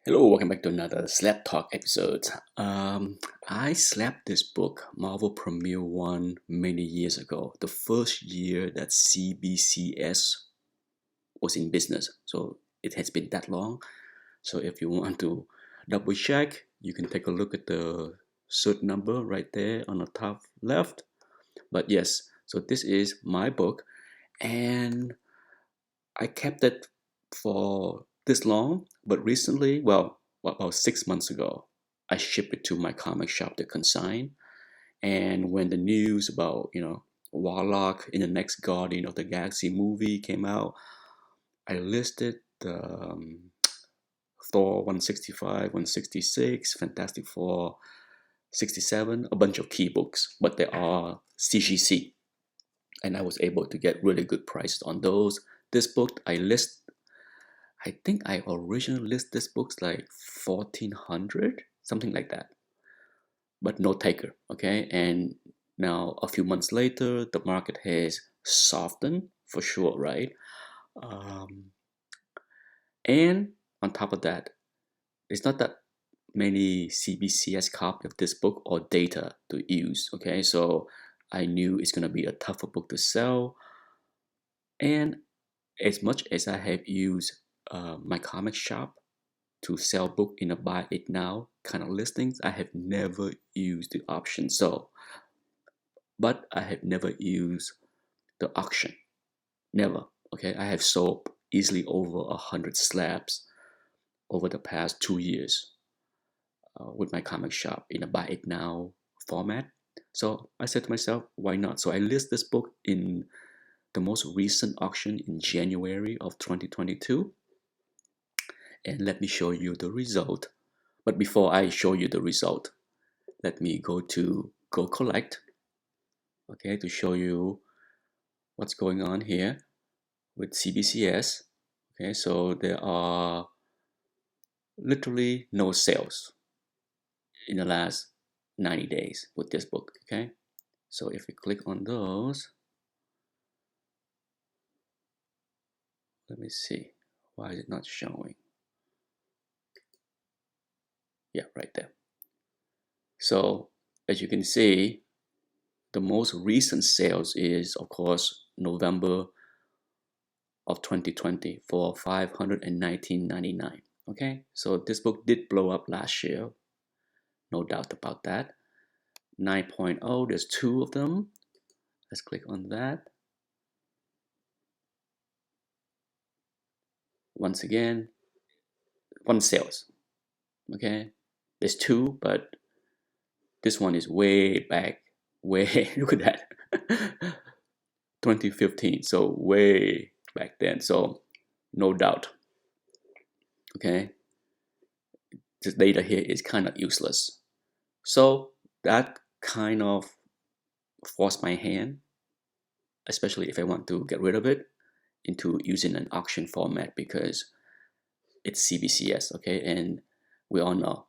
Hello, welcome back to another SLAB Talk episode. I slapped this book, Marvel Premiere 1, many years ago, the first year that CBCS was in business. So it has been that long. So if you want to double check, you can take a look at the cert number right there on the top left. But yes, so this is my book, and I kept it for this long, but recently, well, about 6 months ago, I shipped it to Mycomicshop to consign. And when the news about, Warlock in the next Guardian of the Galaxy movie came out, I listed Thor 165, 166, Fantastic Four 67, a bunch of key books, but they are CGC. And I was able to get really good prices on those. This book I think I originally list this book's like 1400, something like that, but no taker. Okay, and now a few months later, the market has softened for sure, right? Um, and on top of that, it's not that many CBCS copy of this book or data to use. Okay, so I knew it's gonna be a tougher book to sell, and as much as I have used my comic shop to sell book in a buy it now kind of listings, I have never used the option. But I have never used the auction. Never. Okay, I have sold easily over 100 slabs over the past 2 years with my comic shop in a buy it now format. So I said to myself, why not? So I list this book in the most recent auction in January of 2022. And let me show you the result. But before I show you the result, let me go to Go Collect, okay, to show you what's going on here with CBCS. Okay, so there are literally no sales in the last 90 days with this book. Okay, so if we click on those, let me see, why is it not showing? Yeah, right there. So as you can see, the most recent sales is, of course, November of 2020 for $519.99. Okay, so this book did blow up last year, no doubt about that. 9.0, there's two of them. Let's click on that. Once again, one sales. Okay, there's two, but this one is way back, way, look at that, 2015, so way back then, so no doubt. Okay, this data here is kind of useless. So that kind of forced my hand, especially if I want to get rid of it, into using an auction format because it's CBCS, okay? And we all know,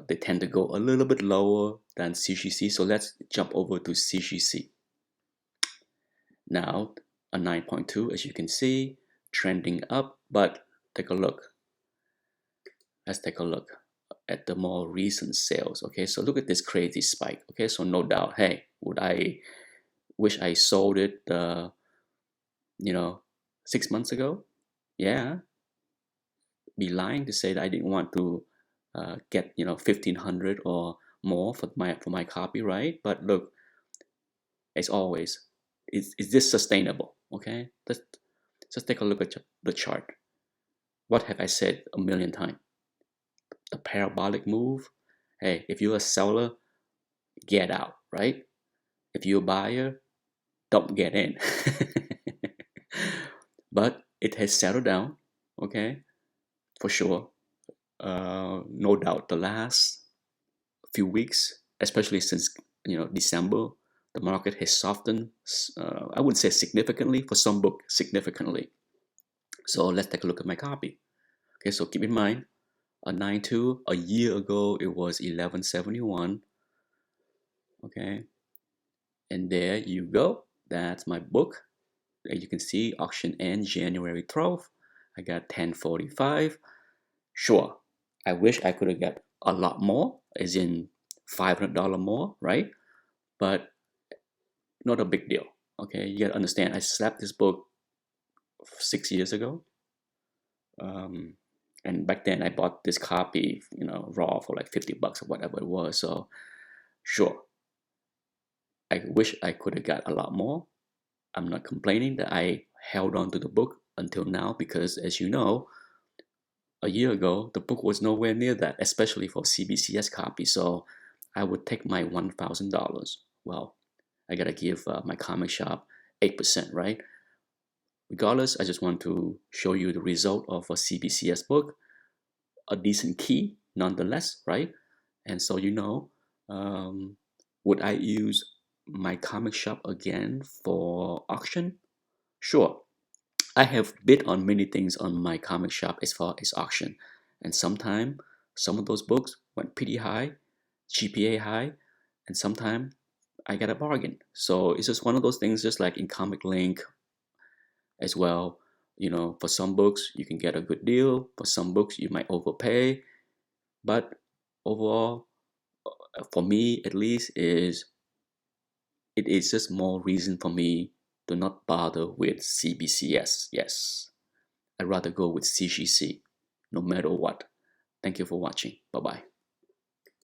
they tend to go a little bit lower than CGC. So let's jump over to CGC. Now, a 9.2, as you can see, trending up, but take a look. Let's take a look at the more recent sales, okay? So look at this crazy spike, okay? So no doubt, hey, would I wish I sold it, 6 months ago? Yeah, be lying to say that I didn't want to get 1,500 or more for my copy, right? But look, as always, is this sustainable? Okay, let's just take a look at the chart. What have I said a million times? The parabolic move. Hey, if you're a seller, get out, right? If you're a buyer, don't get in. But it has settled down, okay, for sure. No doubt the last few weeks, especially since December, the market has softened. I wouldn't say significantly, for some book significantly. So let's take a look at my copy. Okay, so keep in mind, a 9.2 a year ago it was 1171. Okay, and there you go. That's my book. As you can see, auction end January 12th. I got 1045. Sure, I wish I could have got a lot more, as in $500 more, right? But not a big deal. Okay, you gotta understand. I slapped this book 6 years ago, um, and back then I bought this copy, raw for like $50 or whatever it was. So sure, I wish I could have got a lot more. I'm not complaining that I held on to the book until now because, as you know, a year ago the book was nowhere near that, especially for CBCS copy. So I would take my $1,000. Well, I gotta give my comic shop 8%, right? Regardless, I just want to show you the result of a CBCS book, a decent key nonetheless, right? And so um, would I use my comic shop again for auction? Sure. I have bid on many things on my comic shop as far as auction, and sometimes some of those books went pretty high, GPA high, and sometimes I got a bargain. So it's just one of those things, just like in Comic Link as well. For some books you can get a good deal. For some books you might overpay, but overall, for me at least, it is just more reason for me to not bother with CBCS. Yes, I'd rather go with CGC, no matter what. Thank you for watching. Bye bye.